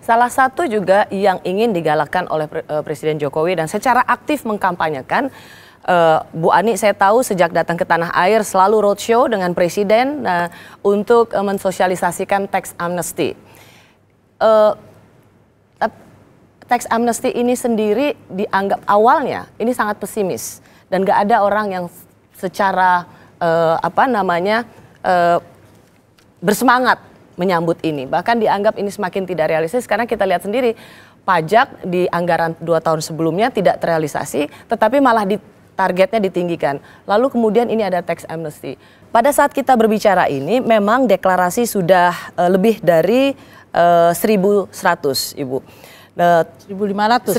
Salah satu juga yang ingin digalakkan oleh Presiden Jokowi dan secara aktif mengkampanyekan, Bu Ani saya tahu sejak datang ke tanah air selalu roadshow dengan Presiden untuk mensosialisasikan tax amnesty. Tax amnesty ini sendiri dianggap awalnya ini sangat pesimis dan gak ada orang yang secara bersemangat menyambut ini. Bahkan dianggap ini semakin tidak realistis karena kita lihat sendiri pajak di anggaran 2 tahun sebelumnya tidak terrealisasi, tetapi malah targetnya ditinggikan. Lalu kemudian ini ada tax amnesty. Pada saat kita berbicara ini memang deklarasi sudah lebih dari 1.100, Ibu. 1.500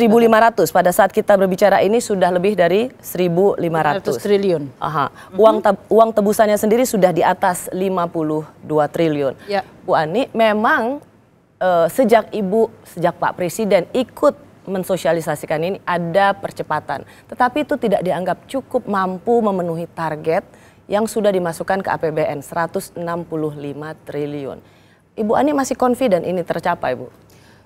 pada saat kita berbicara ini sudah lebih dari 1.500 triliun. Uang tebusannya sendiri sudah di atas 52 triliun. Ya. Bu Ani, memang sejak Pak Presiden ikut mensosialisasikan ini ada percepatan, tetapi itu tidak dianggap cukup mampu memenuhi target yang sudah dimasukkan ke APBN 165 triliun. Ibu Ani masih confident ini tercapai, Bu?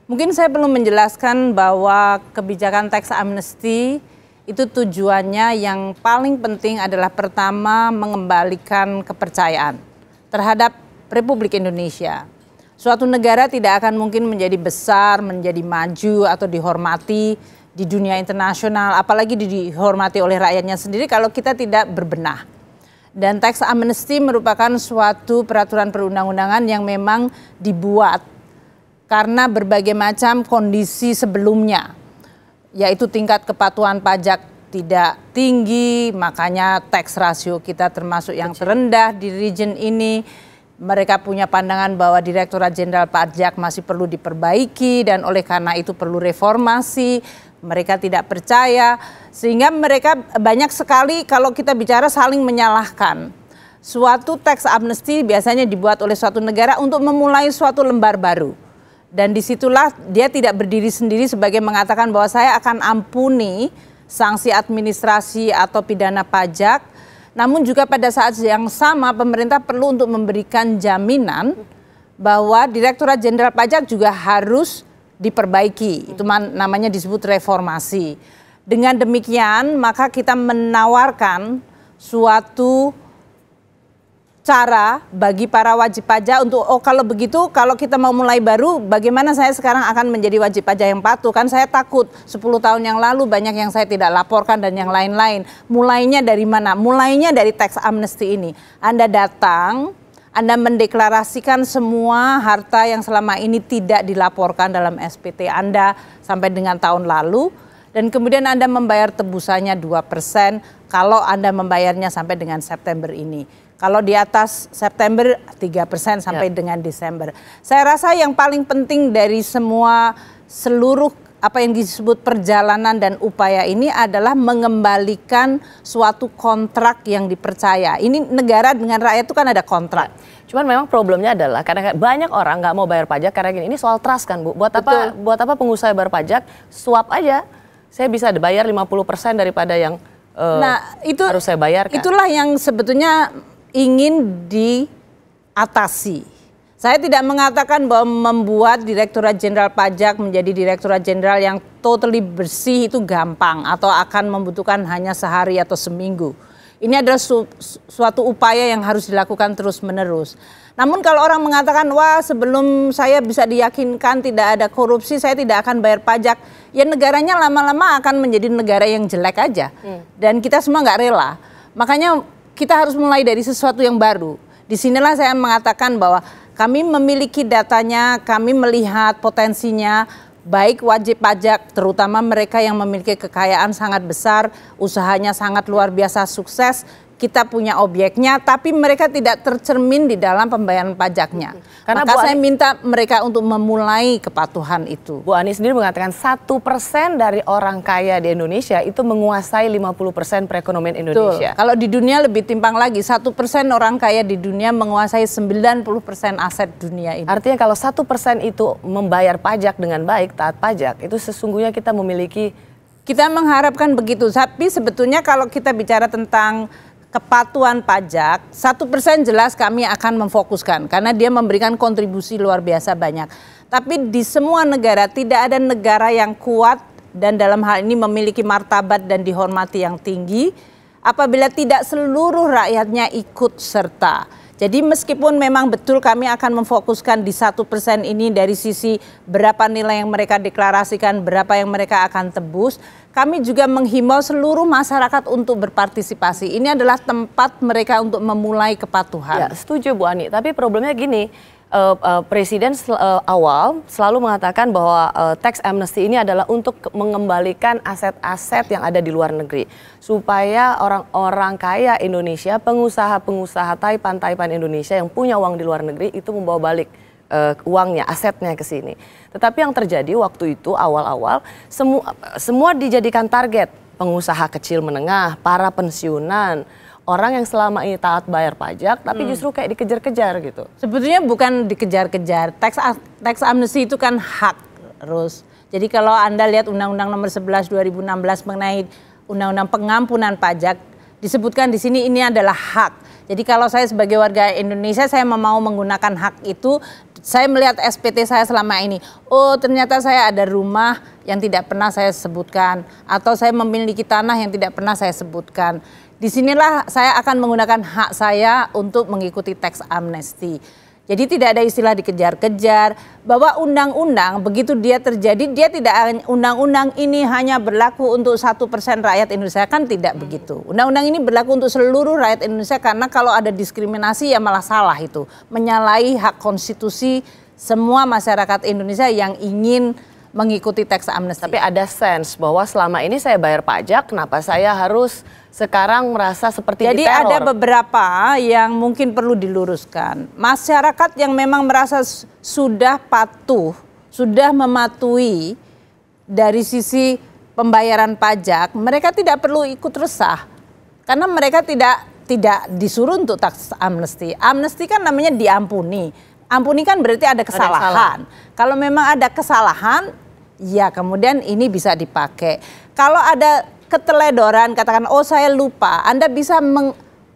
Mungkin saya perlu menjelaskan bahwa kebijakan tax amnesty itu tujuannya yang paling penting adalah pertama mengembalikan kepercayaan terhadap Republik Indonesia. Suatu negara tidak akan mungkin menjadi besar, menjadi maju atau dihormati di dunia internasional, apalagi dihormati oleh rakyatnya sendiri kalau kita tidak berbenah. Dan tax amnesty merupakan suatu peraturan perundang-undangan yang memang dibuat karena berbagai macam kondisi sebelumnya, yaitu tingkat kepatuhan pajak tidak tinggi, makanya tax ratio kita termasuk yang terendah di region ini. Mereka punya pandangan bahwa Direktorat Jenderal Pajak masih perlu diperbaiki dan oleh karena itu perlu reformasi. Mereka tidak percaya, sehingga mereka banyak sekali kalau kita bicara saling menyalahkan. Suatu tax amnesty biasanya dibuat oleh suatu negara untuk memulai suatu lembar baru. Dan disitulah dia tidak berdiri sendiri sebagai mengatakan bahwa saya akan ampuni sanksi administrasi atau pidana pajak. Namun juga pada saat yang sama pemerintah perlu untuk memberikan jaminan bahwa Direktorat Jenderal Pajak juga harus diperbaiki. Itu namanya disebut reformasi. Dengan demikian maka kita menawarkan suatu cara bagi para wajib pajak untuk kalau begitu kalau kita mau mulai baru bagaimana saya sekarang akan menjadi wajib pajak yang patuh, kan saya takut 10 tahun yang lalu banyak yang saya tidak laporkan dan yang lain-lain. Mulainya dari mana? Mulainya dari tax amnesty ini. Anda datang, Anda mendeklarasikan semua harta yang selama ini tidak dilaporkan dalam SPT Anda sampai dengan tahun lalu dan kemudian Anda membayar tebusannya 2% kalau Anda membayarnya sampai dengan September ini. Kalau di atas September 3% sampai dengan Desember. Saya rasa yang paling penting dari seluruh apa yang disebut perjalanan dan upaya ini adalah mengembalikan suatu kontrak yang dipercaya. Ini negara dengan rakyat itu kan ada kontrak. Cuman memang problemnya adalah karena banyak orang nggak mau bayar pajak karena gini, ini soal trust kan, Bu. Buat apa pengusaha bayar pajak? Swap aja. Saya bisa bayar 50% daripada yang harus saya bayarkan. Itulah yang sebetulnya ingin diatasi. Saya tidak mengatakan bahwa membuat Direktorat Jenderal Pajak menjadi Direktorat Jenderal yang totally bersih itu gampang atau akan membutuhkan hanya sehari atau seminggu. Ini adalah suatu upaya yang harus dilakukan terus-menerus. Namun kalau orang mengatakan, wah sebelum saya bisa diyakinkan tidak ada korupsi, saya tidak akan bayar pajak. Ya negaranya lama-lama akan menjadi negara yang jelek aja. Dan kita semua nggak rela. Makanya kita harus mulai dari sesuatu yang baru. Disinilah saya mengatakan bahwa kami memiliki datanya, kami melihat potensinya, baik wajib pajak, terutama mereka yang memiliki kekayaan sangat besar, usahanya sangat luar biasa sukses, kita punya objeknya, tapi mereka tidak tercermin di dalam pembayaran pajaknya. Karena maka saya minta mereka untuk memulai kepatuhan itu. Bu Ani sendiri mengatakan 1% dari orang kaya di Indonesia itu menguasai 50% perekonomian Indonesia. Betul. Kalau di dunia lebih timpang lagi, 1% orang kaya di dunia menguasai 90% aset dunia ini. Artinya kalau 1% itu membayar pajak dengan baik, taat pajak, itu sesungguhnya kita memiliki. Kita mengharapkan begitu, tapi sebetulnya kalau kita bicara tentang kepatuhan pajak, 1% jelas kami akan memfokuskan karena dia memberikan kontribusi luar biasa banyak. Tapi di semua negara tidak ada negara yang kuat dan dalam hal ini memiliki martabat dan dihormati yang tinggi apabila tidak seluruh rakyatnya ikut serta. Jadi meskipun memang betul kami akan memfokuskan di 1% ini dari sisi berapa nilai yang mereka deklarasikan, berapa yang mereka akan tebus, kami juga menghimbau seluruh masyarakat untuk berpartisipasi. Ini adalah tempat mereka untuk memulai kepatuhan. Ya, setuju Bu Ani, tapi problemnya gini, Presiden awal selalu mengatakan bahwa tax amnesty ini adalah untuk mengembalikan aset-aset yang ada di luar negeri. Supaya orang-orang kaya Indonesia, pengusaha-pengusaha Taipan Indonesia yang punya uang di luar negeri itu membawa balik uangnya, asetnya ke sini. Tetapi yang terjadi waktu itu awal-awal semua dijadikan target. Pengusaha kecil menengah, para pensiunan, orang yang selama ini taat bayar pajak tapi justru kayak dikejar-kejar gitu. Sebetulnya bukan dikejar-kejar, tax amnesty itu kan hak, Rus. Jadi kalau Anda lihat Undang-Undang Nomor 11 2016 mengenai Undang-Undang Pengampunan Pajak, disebutkan di sini ini adalah hak. Jadi kalau saya sebagai warga Indonesia saya mau menggunakan hak itu, saya melihat SPT saya selama ini, oh ternyata saya ada rumah yang tidak pernah saya sebutkan, atau saya memiliki tanah yang tidak pernah saya sebutkan. Disinilah saya akan menggunakan hak saya untuk mengikuti tax amnesty. Jadi tidak ada istilah dikejar-kejar, bahwa undang-undang begitu dia terjadi, dia tidak undang-undang ini hanya berlaku untuk 1% rakyat Indonesia, kan tidak begitu. Undang-undang ini berlaku untuk seluruh rakyat Indonesia karena kalau ada diskriminasi ya malah salah itu. Menyalahi hak konstitusi semua masyarakat Indonesia yang ingin mengikuti tax amnesty. Tapi ada sense bahwa selama ini saya bayar pajak, kenapa saya harus sekarang merasa seperti jadi diteror? Ada beberapa yang mungkin perlu diluruskan. Masyarakat yang memang merasa sudah patuh, sudah mematuhi dari sisi pembayaran pajak, mereka tidak perlu ikut resah. Karena mereka tidak disuruh untuk tax amnesty. Amnesty kan namanya diampuni. Ampuni kan berarti ada kesalahan. Kalau memang ada kesalahan, ya kemudian ini bisa dipakai. Kalau ada keteledoran, katakan oh saya lupa, Anda bisa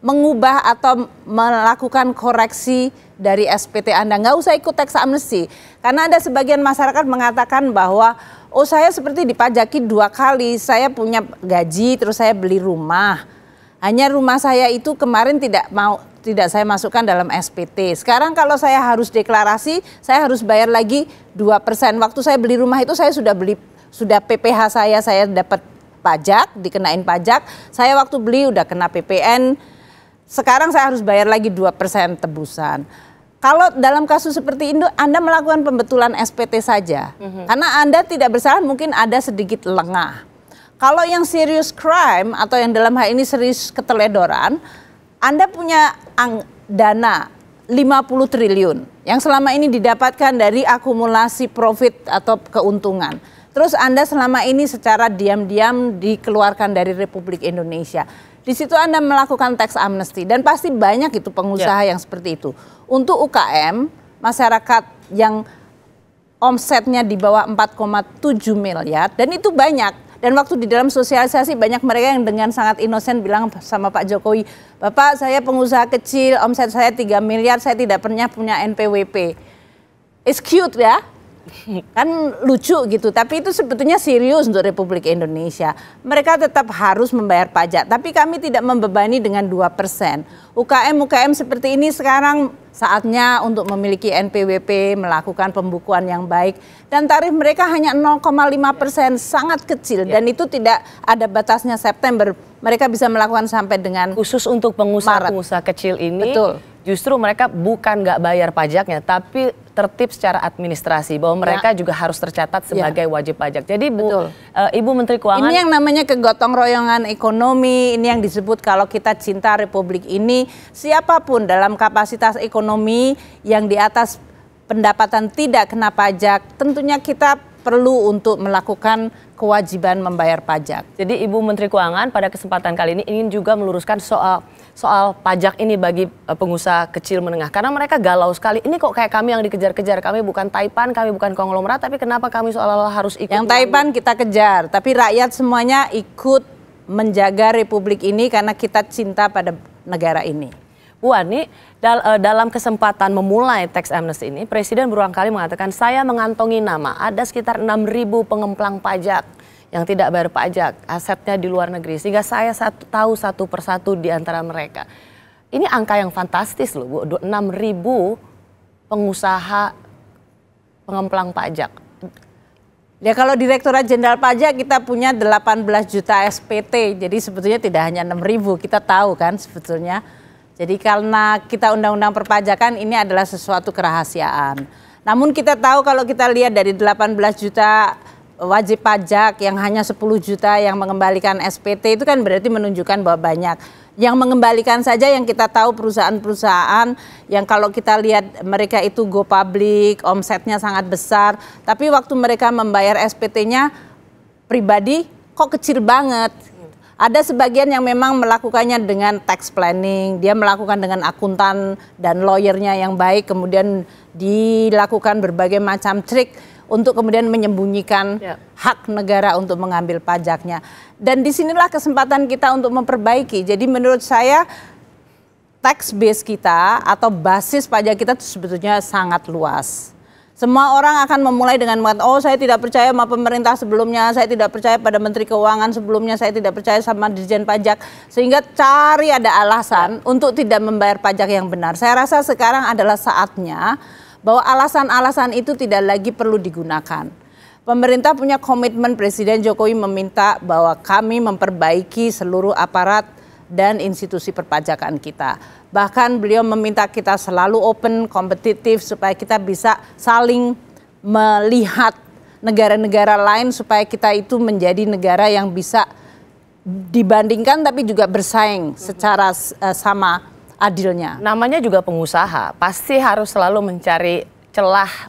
mengubah atau melakukan koreksi dari SPT Anda. Nggak usah ikut tax amnesty. Karena ada sebagian masyarakat mengatakan bahwa oh saya seperti dipajaki 2 kali, saya punya gaji terus saya beli rumah. Hanya rumah saya itu kemarin tidak saya masukkan dalam SPT. Sekarang kalau saya harus deklarasi, saya harus bayar lagi 2%. Waktu saya beli rumah itu saya sudah PPh saya dapat pajak, dikenain pajak. Saya waktu beli udah kena PPN. Sekarang saya harus bayar lagi 2% tebusan. Kalau dalam kasus seperti itu Anda melakukan pembetulan SPT saja. Karena Anda tidak bersalah, mungkin ada sedikit lengah. Kalau yang serious crime atau yang dalam hal ini serius keteledoran, Anda punya dana 50 triliun yang selama ini didapatkan dari akumulasi profit atau keuntungan. Terus Anda selama ini secara diam-diam dikeluarkan dari Republik Indonesia. Di situ Anda melakukan tax amnesty dan pasti banyak itu pengusaha yang seperti itu. Untuk UKM, masyarakat yang omsetnya di bawah 4,7 miliar dan itu banyak. Dan waktu di dalam sosialisasi banyak mereka yang dengan sangat inosen bilang sama Pak Jokowi, Bapak saya pengusaha kecil, omset saya 3 miliar, saya tidak pernah punya NPWP. It's cute ya, kan lucu gitu, tapi itu sebetulnya serius untuk Republik Indonesia. Mereka tetap harus membayar pajak, tapi kami tidak membebani dengan 2%. UKM seperti ini sekarang saatnya untuk memiliki NPWP, melakukan pembukuan yang baik. Dan tarif mereka hanya 0,5%, sangat kecil. Dan itu tidak ada batasnya September. Mereka bisa melakukan sampai dengan khusus untuk pengusaha-pengusaha kecil ini. Betul. Justru mereka bukan nggak bayar pajaknya, tapi tertib secara administrasi. Bahwa mereka juga harus tercatat sebagai wajib pajak. Jadi Ibu Menteri Keuangan. Ini yang namanya kegotong royongan ekonomi. Ini yang disebut kalau kita cinta Republik ini. Siapapun dalam kapasitas ekonomi yang di atas pendapatan tidak kena pajak, tentunya kita perlu untuk melakukan kewajiban membayar pajak. Jadi Ibu Menteri Keuangan pada kesempatan kali ini ingin juga meluruskan soal pajak ini bagi pengusaha kecil menengah. Karena mereka galau sekali, ini kok kayak kami yang dikejar-kejar, kami bukan Taipan, kami bukan konglomerat, tapi kenapa kami seolah-olah harus ikut. Yang Taipan kita kejar, tapi rakyat semuanya ikut menjaga republik ini karena kita cinta pada negara ini. Bu Ani, dalam kesempatan memulai tax amnesty ini, Presiden berulang kali mengatakan saya mengantongi nama ada sekitar 6.000 pengemplang pajak yang tidak bayar pajak, asetnya di luar negeri, sehingga saya tahu satu persatu di antara mereka. Ini angka yang fantastis loh, Bu, 6.000 pengusaha pengemplang pajak. Ya kalau Direktorat Jenderal Pajak kita punya 18 juta SPT, jadi sebetulnya tidak hanya 6.000, kita tahu kan sebetulnya. Jadi karena kita undang-undang perpajakan ini adalah sesuatu kerahasiaan. Namun kita tahu kalau kita lihat dari 18 juta wajib pajak yang hanya 10 juta yang mengembalikan SPT itu kan berarti menunjukkan bahwa banyak. Yang mengembalikan saja yang kita tahu perusahaan-perusahaan yang kalau kita lihat mereka itu go public, omsetnya sangat besar. Tapi waktu mereka membayar SPT-nya pribadi kok kecil banget. Ada sebagian yang memang melakukannya dengan tax planning, dia melakukan dengan akuntan dan lawyernya yang baik, kemudian dilakukan berbagai macam trik untuk kemudian menyembunyikan hak negara untuk mengambil pajaknya. Dan disinilah kesempatan kita untuk memperbaiki. Jadi menurut saya tax base kita atau basis pajak kita itu sebetulnya sangat luas. Semua orang akan memulai dengan mengatakan, oh saya tidak percaya sama pemerintah sebelumnya, saya tidak percaya pada Menteri Keuangan sebelumnya, saya tidak percaya sama Dirjen Pajak. Sehingga cari ada alasan untuk tidak membayar pajak yang benar. Saya rasa sekarang adalah saatnya bahwa alasan-alasan itu tidak lagi perlu digunakan. Pemerintah punya komitmen, Presiden Jokowi meminta bahwa kami memperbaiki seluruh aparat dan institusi perpajakan kita. Bahkan beliau meminta kita selalu open, kompetitif supaya kita bisa saling melihat negara-negara lain supaya kita itu menjadi negara yang bisa dibandingkan tapi juga bersaing secara sama adilnya. Namanya juga pengusaha, pasti harus selalu mencari celah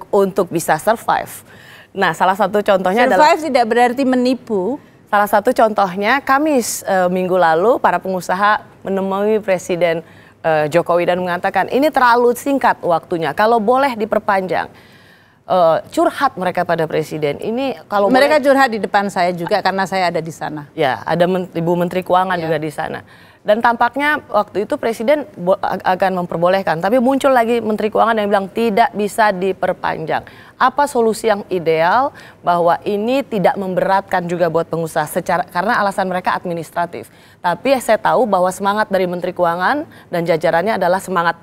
untuk bisa survive. Nah, salah satu contohnya adalah survive tidak berarti menipu. Salah satu contohnya, Kamis minggu lalu para pengusaha menemui Presiden Jokowi dan mengatakan ini terlalu singkat waktunya, kalau boleh diperpanjang. Curhat mereka pada Presiden. Ini kalau mereka curhat di depan saya juga karena saya ada di sana. Ya, ada Ibu Menteri Keuangan juga di sana. Dan tampaknya waktu itu Presiden akan memperbolehkan, tapi muncul lagi Menteri Keuangan yang bilang tidak bisa diperpanjang. Apa solusi yang ideal bahwa ini tidak memberatkan juga buat pengusaha karena alasan mereka administratif. Tapi saya tahu bahwa semangat dari Menteri Keuangan dan jajarannya adalah semangat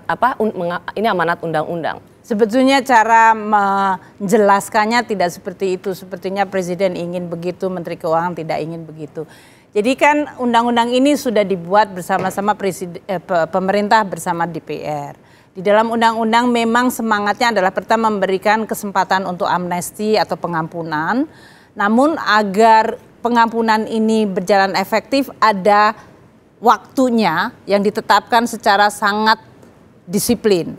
ini amanat undang-undang. Sebetulnya cara menjelaskannya tidak seperti itu. Sepertinya Presiden ingin begitu, Menteri Keuangan tidak ingin begitu. Jadi kan undang-undang ini sudah dibuat bersama-sama pemerintah bersama DPR. Di dalam undang-undang memang semangatnya adalah pertama memberikan kesempatan untuk amnesti atau pengampunan. Namun agar pengampunan ini berjalan efektif ada waktunya yang ditetapkan secara sangat disiplin.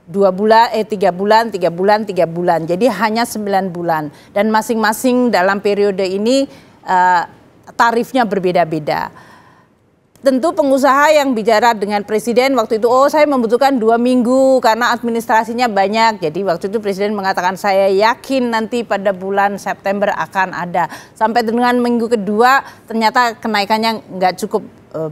2 bulan, 3 bulan, 3 bulan, 3 bulan. Jadi hanya 9 bulan. Dan masing-masing dalam periode ini tarifnya berbeda-beda. Tentu pengusaha yang bicara dengan Presiden waktu itu, oh saya membutuhkan 2 minggu karena administrasinya banyak. Jadi waktu itu Presiden mengatakan saya yakin nanti pada bulan September akan ada. Sampai dengan minggu kedua ternyata kenaikannya nggak cukup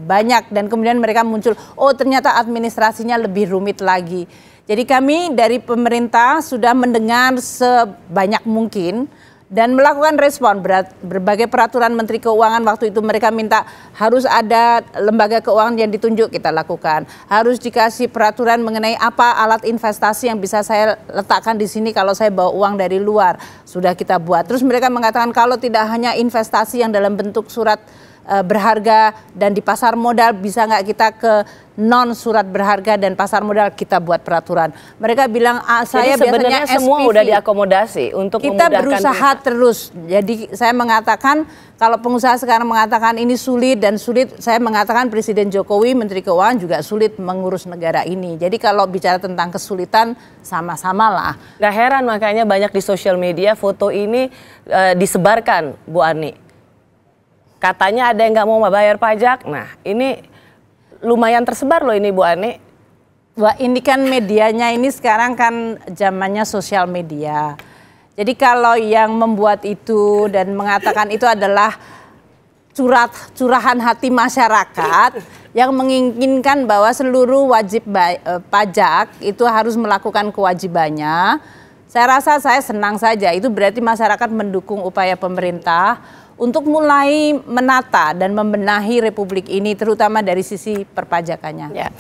banyak. Dan kemudian mereka muncul, oh ternyata administrasinya lebih rumit lagi. Jadi kami dari pemerintah sudah mendengar sebanyak mungkin dan melakukan respon. Berbagai peraturan Menteri Keuangan waktu itu mereka minta harus ada lembaga keuangan yang ditunjuk, kita lakukan. Harus dikasih peraturan mengenai apa alat investasi yang bisa saya letakkan di sini kalau saya bawa uang dari luar. Sudah kita buat. Terus mereka mengatakan kalau tidak hanya investasi yang dalam bentuk surat berharga dan di pasar modal, bisa nggak kita ke non surat berharga dan pasar modal, kita buat peraturan. Mereka bilang saya biasanya semua SPV. Udah diakomodasi untuk kita berusaha terus. Jadi saya mengatakan kalau pengusaha sekarang mengatakan ini sulit dan sulit, saya mengatakan Presiden Jokowi, Menteri Keuangan juga sulit mengurus negara ini. Jadi kalau bicara tentang kesulitan sama-sama lah. Nggak heran makanya banyak di sosial media foto ini disebarkan, Bu Ani. Katanya ada yang nggak mau bayar pajak. Nah ini lumayan tersebar loh ini Bu Ani. Wah ini kan medianya ini sekarang kan zamannya sosial media. Jadi kalau yang membuat itu dan mengatakan itu adalah curahan hati masyarakat yang menginginkan bahwa seluruh wajib pajak itu harus melakukan kewajibannya. Saya rasa saya senang saja, itu berarti masyarakat mendukung upaya pemerintah untuk mulai menata dan membenahi Republik ini terutama dari sisi perpajakannya. Ya.